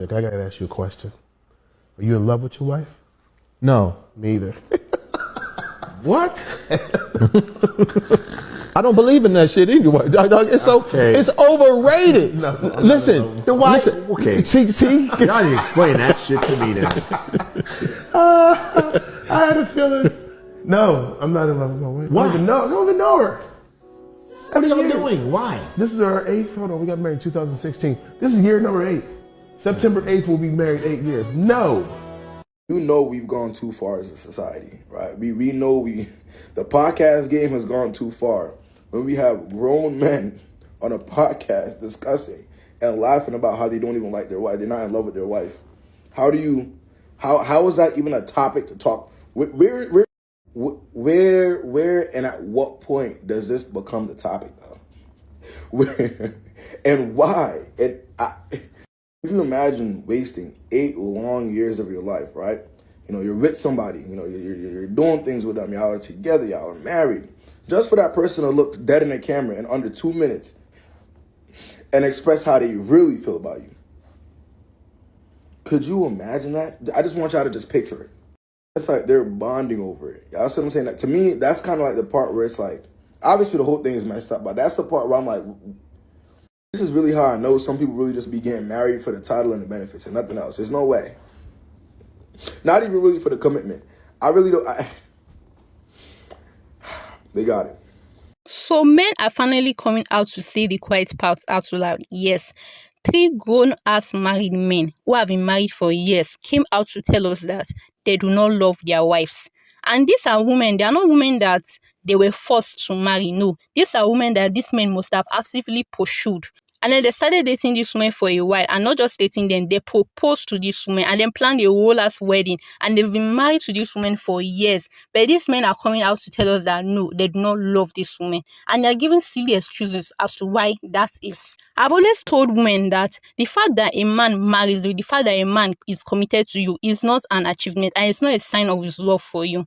Look, I gotta ask you a question. Are you in love with your wife? No, me either. What? I don't believe in that shit anyway. It's Okay. it's overrated. No, listen, then why? Listen, Okay. See, Y'all need to explain that shit to me then. I had a feeling. No, I'm not in love with my wife. Why? I don't even know her. What are y'all 7 years. doing? Why? This is our 8th. Hold on, we got married in 2016. This is year number 8. September 8th, we'll be married 8 years. No. You know we've gone too far as a society, right? We know the podcast game has gone too far. When we have grown men on a podcast discussing and laughing about how they don't even like their wife, they're not in love with their wife. How is that even a topic to talk? Where and at what point does this become the topic though? Where and why? If you imagine wasting 8 long years of your life, right? You know, you're with somebody, you know, you're doing things with them, y'all are together, y'all are married. Just for that person to look dead in the camera in under 2 minutes and express how they really feel about you. Could you imagine that? I just want y'all to just picture it. It's like they're bonding over it. Y'all see what I'm saying? That, to me, that's kind of like the part where it's like, obviously the whole thing is messed up, but that's the part where I'm like, this is really how I know some people really just be getting married for the title and the benefits and nothing else. There's no way. Not even really for the commitment. I really don't. They got it. So men are finally coming out to say the quiet parts out loud. Yes, 3 grown-ass married men who have been married for years came out to tell us that they do not love their wives. And these are women, they are not women that they were forced to marry. No, these are women that these men must have actively pursued. And then they started dating this woman for a while, and not just dating them, they proposed to this woman and then planned a whole-ass wedding. And they've been married to this woman for years. But these men are coming out to tell us that no, they do not love this woman. And they're giving silly excuses as to why that is. I've always told women that the fact that a man marries you, the fact that a man is committed to you is not an achievement, and it's not a sign of his love for you.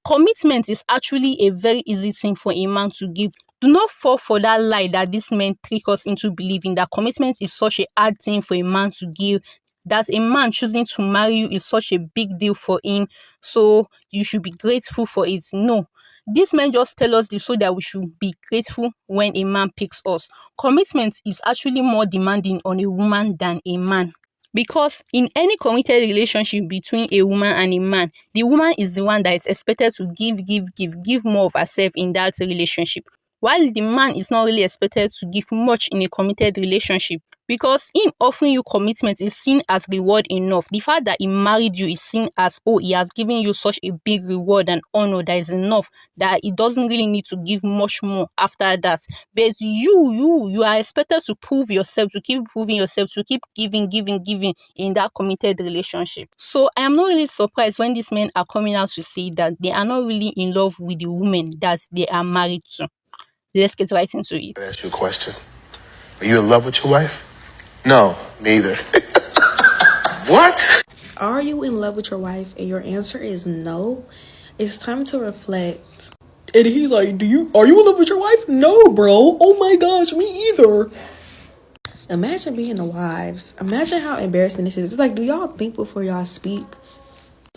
Commitment is actually a very easy thing for a man to give. Do not fall for that lie that these men trick us into believing that commitment is such a hard thing for a man to give, that a man choosing to marry you is such a big deal for him, so you should be grateful for it. No. These men just tell us this so that we should be grateful when a man picks us. Commitment is actually more demanding on a woman than a man. Because in any committed relationship between a woman and a man, the woman is the one that is expected to give more of herself in that relationship. While the man is not really expected to give much in a committed relationship, because him offering you commitment is seen as reward enough. The fact that he married you is seen as, oh, he has given you such a big reward and honor that is enough, that he doesn't really need to give much more after that. But you are expected to prove yourself, to keep proving yourself, to keep giving in that committed relationship. So I am not really surprised when these men are coming out to say that they are not really in love with the woman that they are married to. Let's get right into it. I ask you a question. Are you in love with your wife? No, me either. What? Are you in love with your wife and your answer is no? It's time to reflect. And he's like, are you in love with your wife? No, bro. Oh my gosh, me either. Imagine being the wives. Imagine how embarrassing this is. It's like, do y'all think before y'all speak?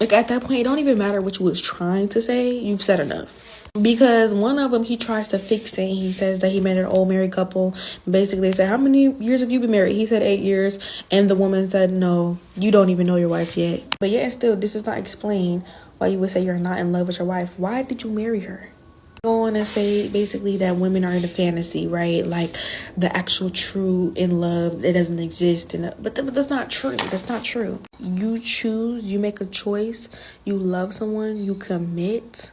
Like, at that point, it don't even matter what you was trying to say. You've said enough. Because one of them, he tries to fix it. He says that he met an old married couple. Basically, they said, how many years have you been married? He said 8 years. And the woman said, no, you don't even know your wife yet. But yet still, this does not explain why you would say you're not in love with your wife. Why did you marry her? Go on and say basically that women are in a fantasy, right? Like the actual true in love, it doesn't exist. But that's not true. That's not true. You choose, you make a choice, you love someone, you commit,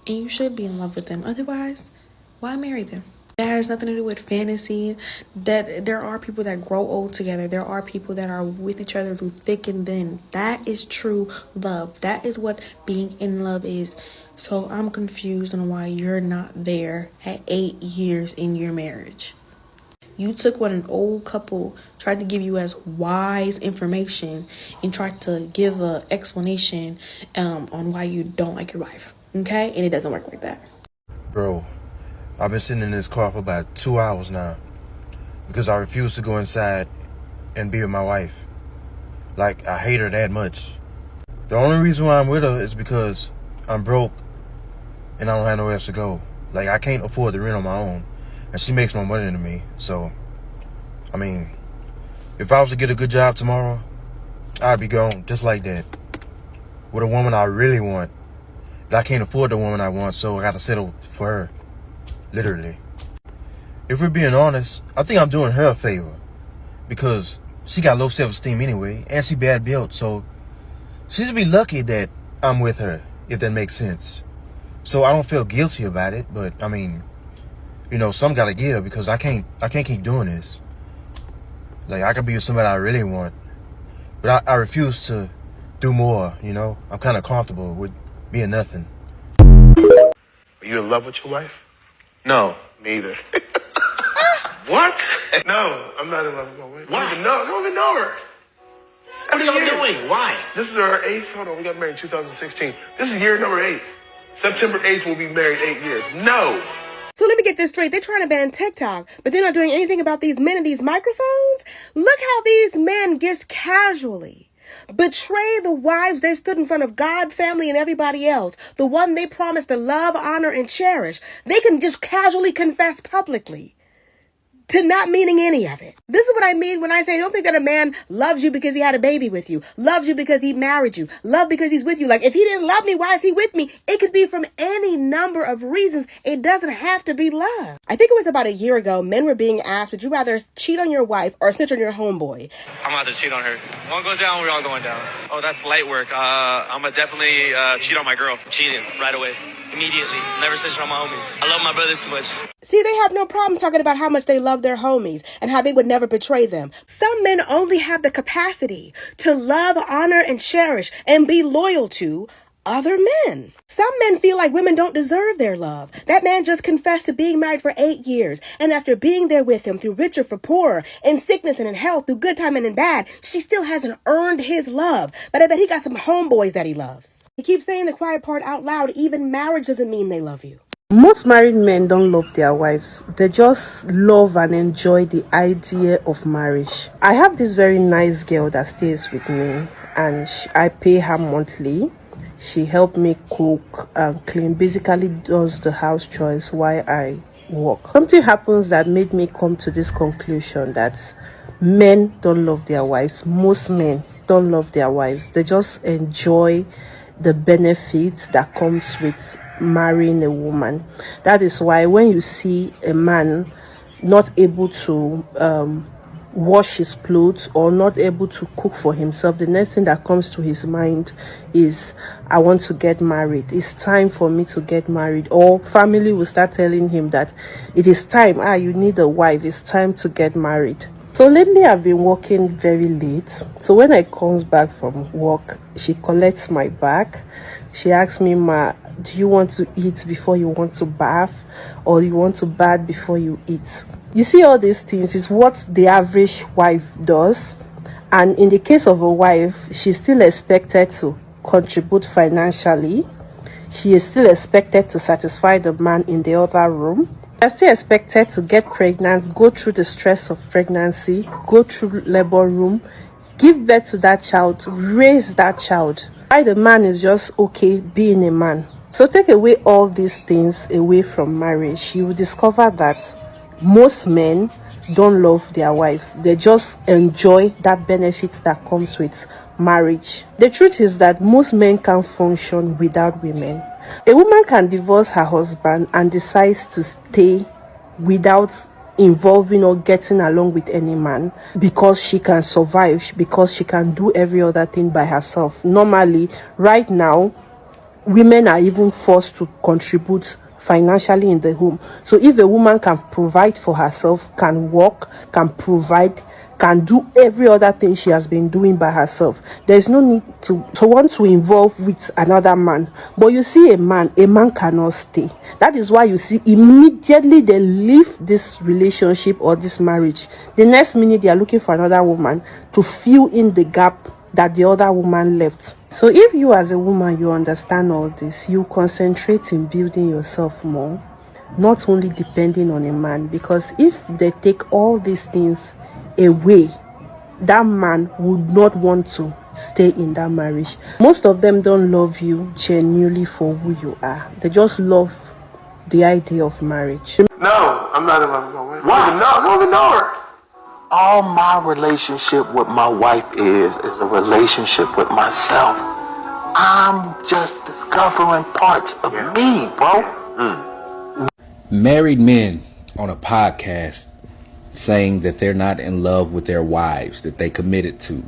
and you should be in love with them. Otherwise, why marry them? That has nothing to do with fantasy. That there are people that grow old together. There are people that are with each other through thick and thin. That is true love. That is what being in love is. So I'm confused on why you're not there at 8 years in your marriage. You took what an old couple tried to give you as wise information and tried to give an explanation on why you don't like your wife. Okay? And it doesn't work like that. Bro, I've been sitting in this car for about 2 hours now because I refuse to go inside and be with my wife. Like, I hate her that much. The only reason why I'm with her is because I'm broke and I don't have nowhere else to go. Like, I can't afford the rent on my own, and she makes more money than me. So, I mean, if I was to get a good job tomorrow, I'd be gone just like that, with a woman I really want. But I can't afford the woman I want, so I gotta settle for her, literally. If we're being honest, I think I'm doing her a favor, because she got low self-esteem anyway, and she bad built, so she should be lucky that I'm with her, if that makes sense. So I don't feel guilty about it, but I mean, you know, some gotta give, because I can't keep doing this. Like, I could be with somebody I really want, but I refuse to do more, you know? I'm kind of comfortable with being nothing. Are you in love with your wife? No, me either. What? No, I'm not in love with my wife. Why? I don't even know her. What are y'all doing? Why? This is our 8th. Hold on, we got married in 2016. This is year number 8. September 8th, we'll be married 8 years. No. So let me get this straight. They're trying to ban TikTok, but they're not doing anything about these men and these microphones. Look how these men just casually betray the wives they stood in front of God, family, and everybody else. The one they promised to love, honor, and cherish. They can just casually confess publicly to not meaning any of it. This is what I mean when I say, don't think that a man loves you because he had a baby with you, loves you because he married you, love because he's with you. Like, if he didn't love me, why is he with me? It could be from any number of reasons. It doesn't have to be love. I think it was about a year ago, men were being asked, would you rather cheat on your wife or snitch on your homeboy? I'm about to cheat on her. One goes down, we're all going down. Oh, that's light work. I'm gonna definitely cheat on my girl. Cheating right away. Immediately. Never snitching on my homies. I love my brothers too much. See, they have no problems talking about how much they love their homies and how they would never betray them. Some men only have the capacity to love, honor, and cherish and be loyal to other men. Some men feel like women don't deserve their love. That man just confessed to being married for 8 years, and after being there with him through richer for poorer, in sickness and in health, through good time and in bad, she still hasn't earned his love. But I bet he got some homeboys that he loves. He keeps saying the quiet part out loud. Even marriage doesn't mean they love you. Most married men don't love their wives. They just love and enjoy the idea of marriage. I have this very nice girl that stays with me, and I pay her monthly. She helped me cook and clean, basically does the house chores while I work. Something happens that made me come to this conclusion that men don't love their wives. Most men don't love their wives. They just enjoy the benefits that comes with marrying a woman. That is why when you see a man not able to wash his clothes or not able to cook for himself, the next thing that comes to his mind is, I want to get married. It's time for me to get married. Or family will start telling him that it is time. You need a wife. It's time to get married. So lately I've been working very late. So when I comes back from work, she collects my bag. She asks me, Ma, do you want to eat before you want to bath? Or you want to bath before you eat? You see, all these things is what the average wife does. And in the case of a wife, she's still expected to contribute financially. She is still expected to satisfy the man in the other room. They're still expected to get pregnant, go through the stress of pregnancy, go through labor room, give birth to that child, raise that child. Why the man is just okay being a man. So take away all these things away from marriage, you will discover that most men don't love their wives. They just enjoy that benefit that comes with marriage. The truth is that most men can't function without women. A woman can divorce her husband and decides to stay without involving or getting along with any man because she can survive, because she can do every other thing by herself. Normally, right now, women are even forced to contribute financially in the home. So if a woman can provide for herself, can work, can provide, can do every other thing she has been doing by herself, there is no need to want to involve with another man. But you see, a man cannot stay. That is why you see immediately they leave this relationship or this marriage, the next minute they are looking for another woman to fill in the gap that the other woman left. So if you as a woman, you understand all this, you concentrate in building yourself more, not only depending on a man. Because if they take all these things away that man would not want to stay in that marriage. Most of them don't love you genuinely for who you are. They just love the idea of marriage. No, I'm not in love with my wife. Why? I don't even know her. All my relationship with my wife is a relationship with myself. I'm just discovering parts of me, bro. Married men on a podcast saying that they're not in love with their wives that they committed to,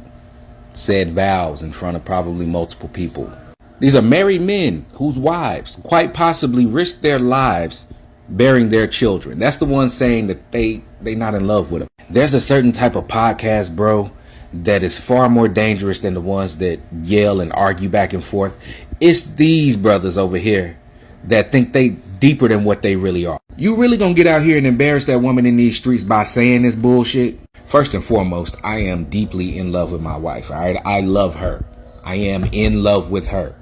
said vows in front of probably multiple people. These are married men whose wives quite possibly risked their lives bearing their children. That's the one saying that they not in love with them. There's a certain type of podcast, bro, that is far more dangerous than the ones that yell and argue back and forth. It's these brothers over here that think they deeper than what they really are. You really gonna get out here and embarrass that woman in these streets by saying this bullshit? First and foremost, I am deeply in love with my wife. All right, I love her. I am in love with her.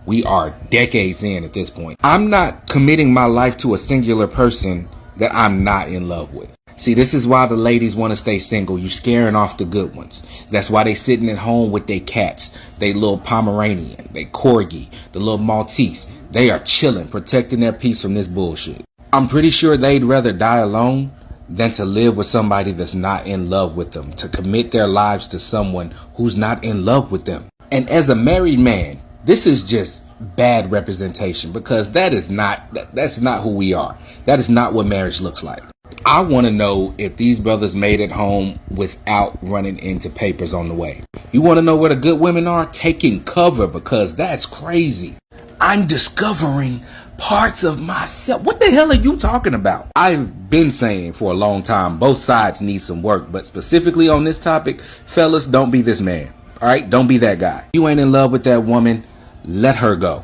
We are decades in at this point. I'm not committing my life to a singular person that I'm not in love with. See, this is why the ladies want to stay single. You scaring off the good ones. That's why they sitting at home with their cats, they little Pomeranian, they Corgi, the little Maltese. They are chilling, protecting their peace from this bullshit. I'm pretty sure they'd rather die alone than to live with somebody that's not in love with them, to commit their lives to someone who's not in love with them. And as a married man, this is just bad representation, because that's not who we are. That is not what marriage looks like. I want to know if these brothers made it home without running into papers on the way. You want to know where the good women are? Taking cover, because that's crazy. I'm discovering parts of myself. What the hell are you talking about? I've been saying for a long time, both sides need some work, but specifically on this topic, fellas, don't be this man. All right, don't be that guy. You ain't in love with that woman. Let her go.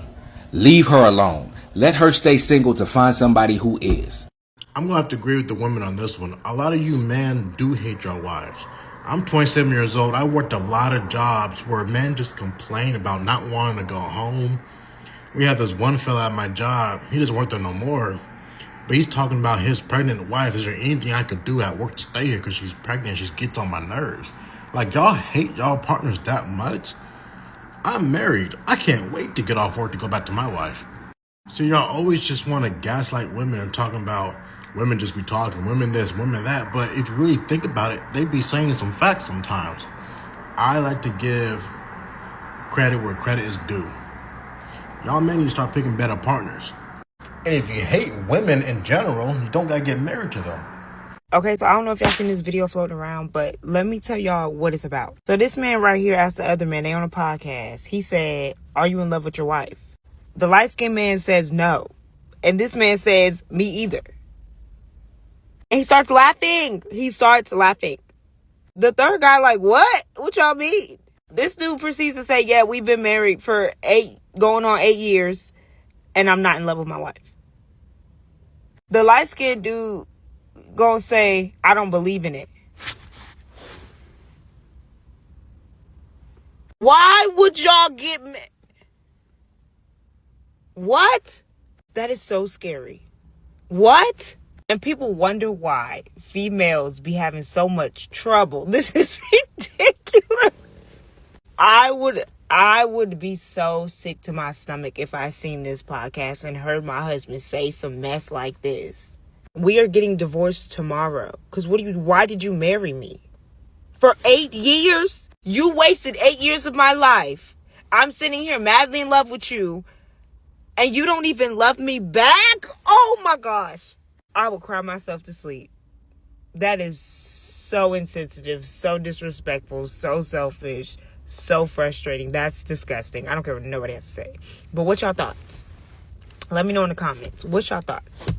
Leave her alone. Let her stay single to find somebody who is. I'm going to have to agree with the women on this one. A lot of you men do hate your wives. I'm 27 years old. I worked a lot of jobs where men just complain about not wanting to go home. We had this one fella at my job. He doesn't work there no more. But he's talking about his pregnant wife. Is there anything I could do at work to stay here because she's pregnant? She gets on my nerves. Like, y'all hate y'all partners that much? I'm married. I can't wait to get off work to go back to my wife. So y'all always just want to gaslight women and talking about women just be talking, women this, women that. But if you really think about it, they be saying some facts sometimes. I like to give credit where credit is due. Y'all men need to start picking better partners. And if you hate women in general, you don't gotta get married to them. Okay, so I don't know if y'all seen this video floating around, but let me tell y'all what it's about. So this man right here asked the other man, they on a podcast. He said, "Are you in love with your wife?" The light-skinned man says no. And this man says, "Me either." And he starts laughing. The third guy like, "What? What y'all mean?" This dude proceeds to say, "Yeah, we've been married for 8 years, and I'm not in love with my wife." The light-skinned dude gonna say, "I don't believe in it." Why would y'all get What? That is so scary. What? And people wonder why females be having so much trouble. This is ridiculous. I would be so sick to my stomach if I seen this podcast and heard my husband say some mess like this. We are getting divorced tomorrow. Because why did you marry me? For 8 years? You wasted 8 years of my life. I'm sitting here madly in love with you. And you don't even love me back? Oh my gosh. I will cry myself to sleep. That is so insensitive, so disrespectful, so selfish, so frustrating. That's disgusting. I don't care what nobody has to say. But what's y'all thoughts? Let me know in the comments. What's y'all thoughts?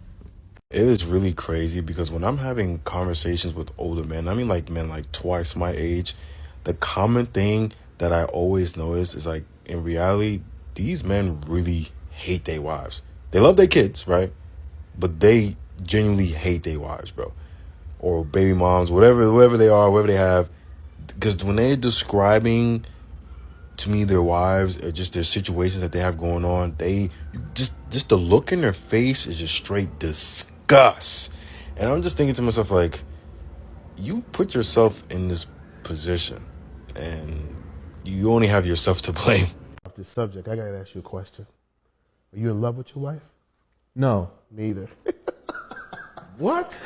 It is really crazy because when I'm having conversations with older men, I mean like men like twice my age, the common thing that I always notice is like in reality, these men really hate their wives. They love their kids, right? But they genuinely hate their wives, bro. Or baby moms, whatever they are, whatever they have. Because when they're describing to me their wives or just their situations that they have going on, they just the look in their face is just straight disgust. And I'm just thinking to myself, like, you put yourself in this position, and you only have yourself to blame. Off this subject, I gotta ask you a question. Are you in love with your wife? No. Me either. What?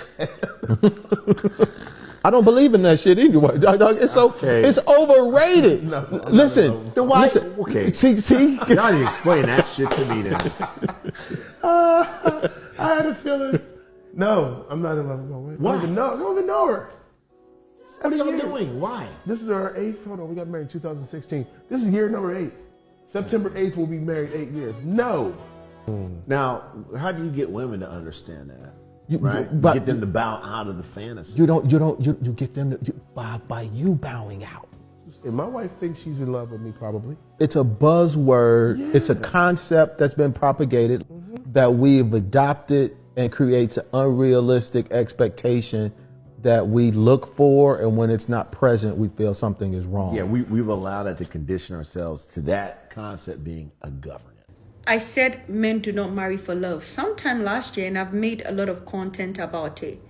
I don't believe in that shit anyway. It's it's overrated. Listen. Then why? Listen. Okay. See. Y'all need to explain that shit to me then. I had a feeling. No, I'm not in love with my wife. Why? I don't even know her. What are y'all doing? Why? This is our 8th. Hold on, we got married in 2016. This is year number 8. September 8th, we'll be married 8 years. No. Now, how do you get women to understand that? You get them to bow out of the fantasy. You get them by you bowing out. And my wife thinks she's in love with me, probably. It's a buzzword. Yeah. It's a concept that's been propagated that we've adopted and creates an unrealistic expectation that we look for, and when it's not present, we feel something is wrong. Yeah, we've allowed it to condition ourselves to that concept being a governance. I said men do not marry for love sometime last year, and I've made a lot of content about it.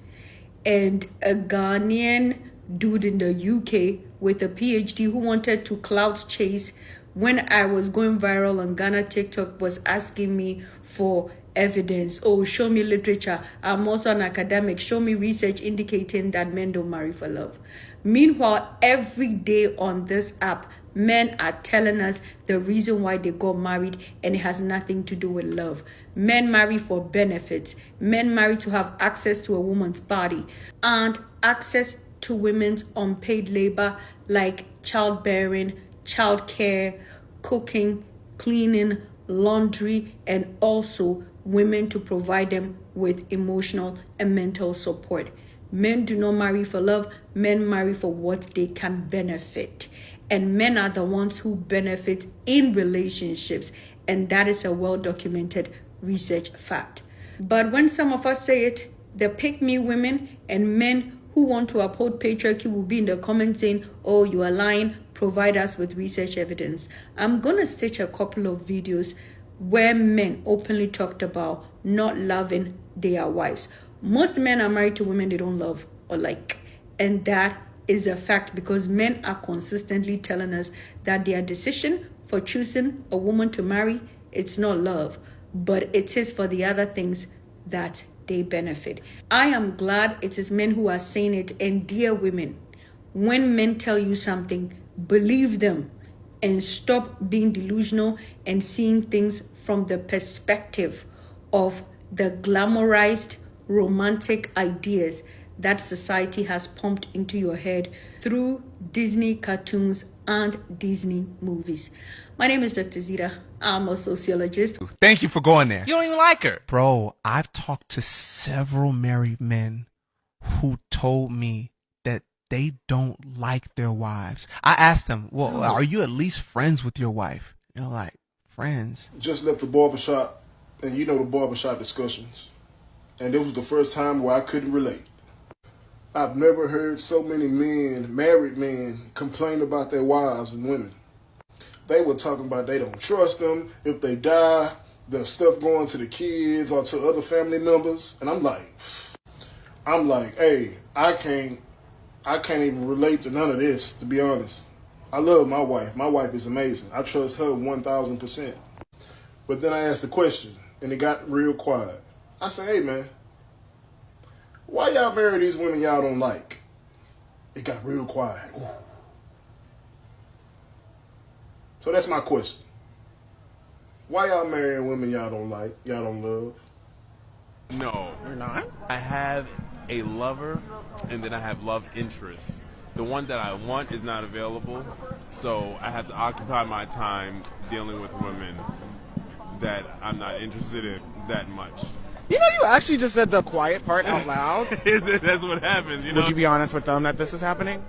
And a Ghanaian dude in the UK with a PhD who wanted to clout chase when I was going viral on Ghana TikTok was asking me for evidence. Oh, show me literature. I'm also an academic. Show me research indicating that men don't marry for love. Meanwhile, every day on this app, men are telling us the reason why they got married, and it has nothing to do with love. Men marry for benefits. Men marry to have access to a woman's body and access to women's unpaid labor like childbearing, childcare, cooking, cleaning, laundry, and also women to provide them with emotional and mental support. Men do not marry for love. Men marry for what they can benefit. And men are the ones who benefit in relationships. And that is a well-documented research fact. But when some of us say it, the pick-me women and men who want to uphold patriarchy will be in the comments saying, oh, you are lying, provide us with research evidence. I'm going to stitch a couple of videos where men openly talked about not loving their wives. Most men are married to women they don't love or like. And that is a fact because men are consistently telling us that their decision for choosing a woman to marry, it's not love, but it is for the other things that they benefit. I am glad it is men who are saying it. And dear women, when men tell you something, believe them and stop being delusional and seeing things from the perspective of the glamorized romantic ideas that society has pumped into your head through Disney cartoons and Disney movies. My name is Dr. Zita. I'm a sociologist. Thank you for going there. You don't even like her. Bro, I've talked to several married men who told me that they don't like their wives. I asked them, well, are you at least friends with your wife? You know, like, friends. Just left the barbershop, and you know the barbershop discussions. And it was the first time where I couldn't relate. I've never heard so many men, married men, complain about their wives and women. They were talking about they don't trust them. If they die, the stuff going to the kids or to other family members. And I'm like, hey, I can't even relate to none of this, to be honest. I love my wife. My wife is amazing. I trust her 1,000%. But then I asked the question, and it got real quiet. I said, hey, man, why y'all marry these women y'all don't like? It got real quiet. Ooh. So that's my question. Why y'all marrying women y'all don't like, y'all don't love? No. You're not? I have a lover, and then I have love interests. The one that I want is not available, so I have to occupy my time dealing with women that I'm not interested in that much. You know, you actually just said the quiet part out loud. That's what happened, you know? Would you be honest with them that this is happening?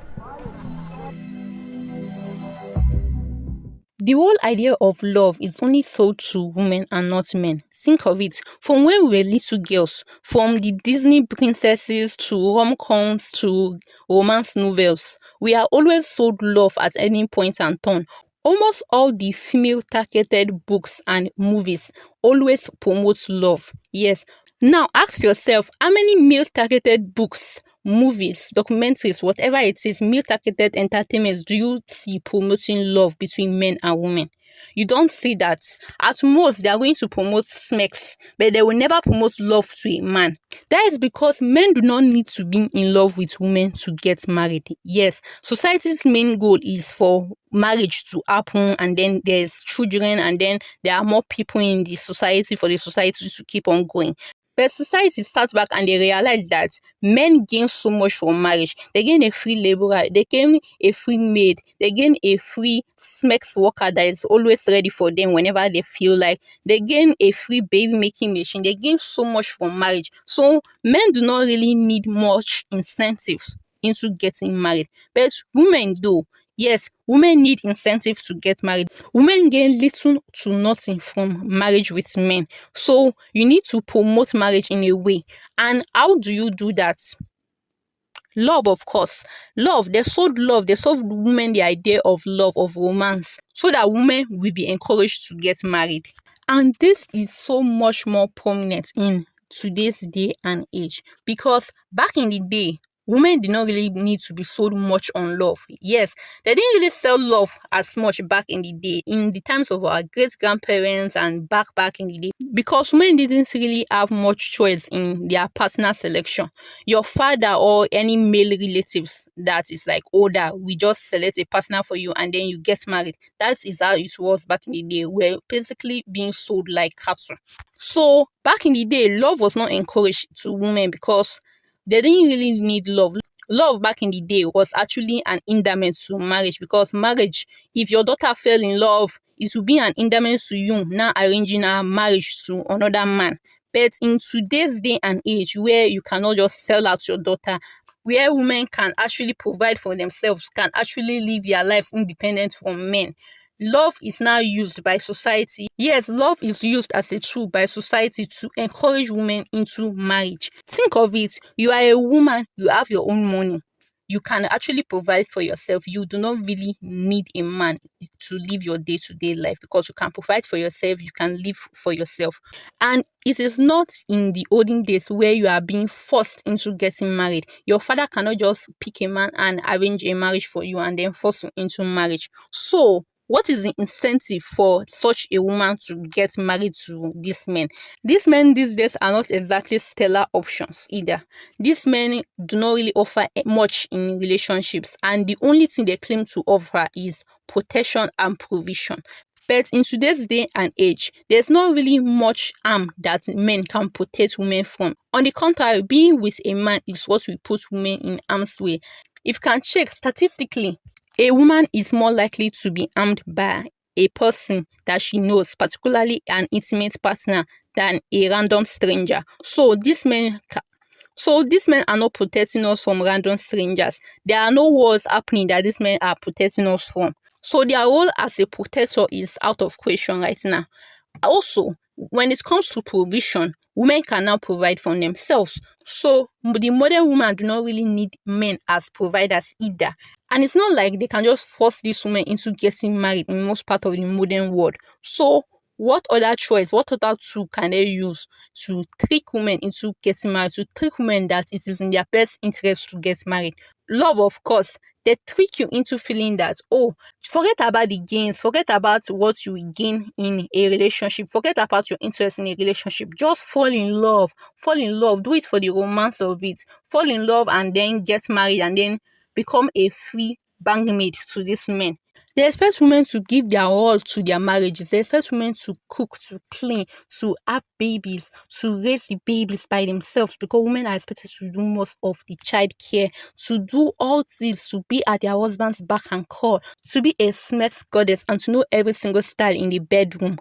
The whole idea of love is only sold to women and not men. Think of it. From when we were little girls, from the Disney princesses to rom-coms to romance novels, we are always sold love at any point and turn. Almost all the female-targeted books and movies always promote love. Yes. Now ask yourself, how many male-targeted books movies, documentaries, whatever it is, male-targeted entertainment do you see promoting love between men and women? You don't see that. At most, they are going to promote sex, but they will never promote love to a man. That is because men do not need to be in love with women to get married. Yes, society's main goal is for marriage to happen, and then there's children, and then there are more people in the society for the society to keep on going. But society starts back and they realize that men gain so much from marriage. They gain a free laborer, they gain a free maid, they gain a free sex worker that is always ready for them whenever they feel like. They gain a free baby making machine. They gain so much from marriage. So men do not really need much incentives into getting married. But women do. Yes, women need incentives to get married. Women gain little to nothing from marriage with men. So you need to promote marriage in a way. And how do you do that? Love, of course. Love. They sold women the idea of love, of romance, so that women will be encouraged to get married. And this is so much more prominent in today's day and age, because back in the day, women did not really need to be sold much on love. Yes, they didn't really sell love as much back in the day, in the times of our great-grandparents and back in the day, because women didn't really have much choice in their partner selection. Your father or any male relatives that is like older, we just select a partner for you and then you get married. That is how it was back in the day. We're basically being sold like cattle. So back in the day, love was not encouraged to women because they didn't really need love. Love back in the day was actually an hindrance to marriage, because marriage, if your daughter fell in love, it would be an hindrance to you now arranging a marriage to another man. But in today's day and age, where you cannot just sell out your daughter, where women can actually provide for themselves, can actually live their lives independent from men, love is now used by society. Yes, love is used as a tool by society to encourage women into marriage. Think of it. You are a woman, you have your own money. You can actually provide for yourself. You do not really need a man to live your day-to-day life, because you can provide for yourself, you can live for yourself. And it is not in the olden days where you are being forced into getting married. Your father cannot just pick a man and arrange a marriage for you and then force you into marriage. So what is the incentive for such a woman to get married to these men? These men these days are not exactly stellar options either. These men do not really offer much in relationships, and the only thing they claim to offer is protection and provision. But in today's day and age, there's not really much harm that men can protect women from. On the contrary, being with a man is what will put women in harm's way. If you can check statistically, a woman is more likely to be harmed by a person that she knows, particularly an intimate partner, than a random stranger. So these men are not protecting us from random strangers. There are no wars happening that these men are protecting us from. So their role as a protector is out of question right now. Also, when it comes to provision, women can now provide for themselves. So the modern women do not really need men as providers either. And it's not like they can just force these women into getting married in most part of the modern world. So what other choice, what other tool can they use to trick women into getting married, to trick women that it is in their best interest to get married? Love, of course. They trick you into feeling that, oh, forget about the gains, forget about what you will gain in a relationship, forget about your interest in a relationship. Just fall in love, do it for the romance of it. Fall in love and then get married and then become a free bangmaid to these men. They expect women to give their all to their marriages. They expect women to cook, to clean, to have babies, to raise the babies by themselves, because women are expected to do most of the child care, to do all this, to be at their husband's back and call, to be a sex goddess, and to know every single style in the bedroom.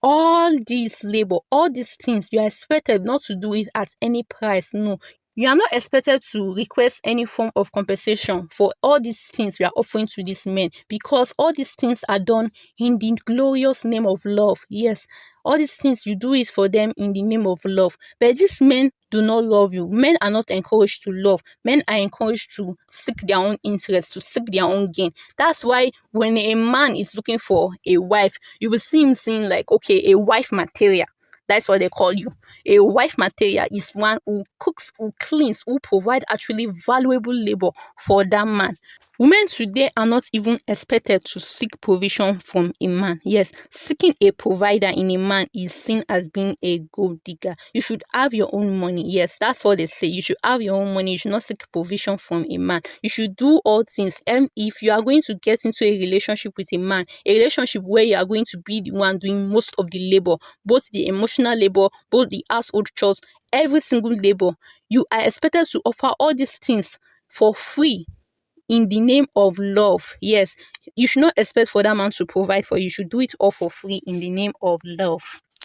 All this labor, all these things, you are expected not to do it at any price. No, you are not expected to request any form of compensation for all these things we are offering to these men, because all these things are done in the glorious name of love. Yes, all these things you do it for them in the name of love. But these men do not love you. Men are not encouraged to love. Men are encouraged to seek their own interest, to seek their own gain. That's why when a man is looking for a wife, you will see him saying like, okay, a wife material. That's what they call you. A wife material is one who cooks, who cleans, who provide actually valuable labor for that man. Women today are not even expected to seek provision from a man. Yes, seeking a provider in a man is seen as being a gold digger. You should have your own money. Yes, that's what they say. You should have your own money. You should not seek provision from a man. You should do all things. And if you are going to get into a relationship with a man, a relationship where you are going to be the one doing most of the labor, both the emotional labor, both the household chores, every single labor, you are expected to offer all these things for free in the name of love. Yes, you should not expect for that man to provide for you. You should do it all for free in the name of love.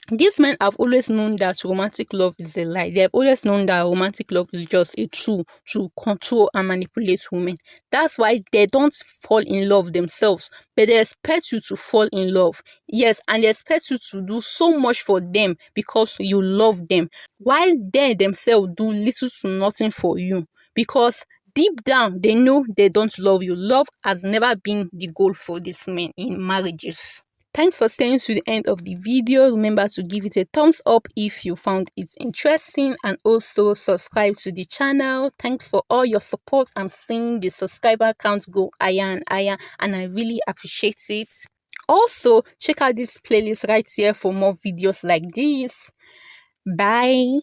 These men have always known that romantic love is a lie. They have always known that romantic love is just a tool to control and manipulate women. That's why they don't fall in love themselves, but they expect you to fall in love. Yes, and they expect you to do so much for them because you love them, while they themselves do little to nothing for you, because deep down they know they don't love you. Love has never been the goal for these men in marriages. Thanks for staying to the end of the video. Remember to give it a thumbs up if you found it interesting, and also subscribe to the channel. Thanks for all your support. I'm seeing the subscriber count go higher and higher, and I really appreciate it. Also, check out this playlist right here for more videos like this. Bye.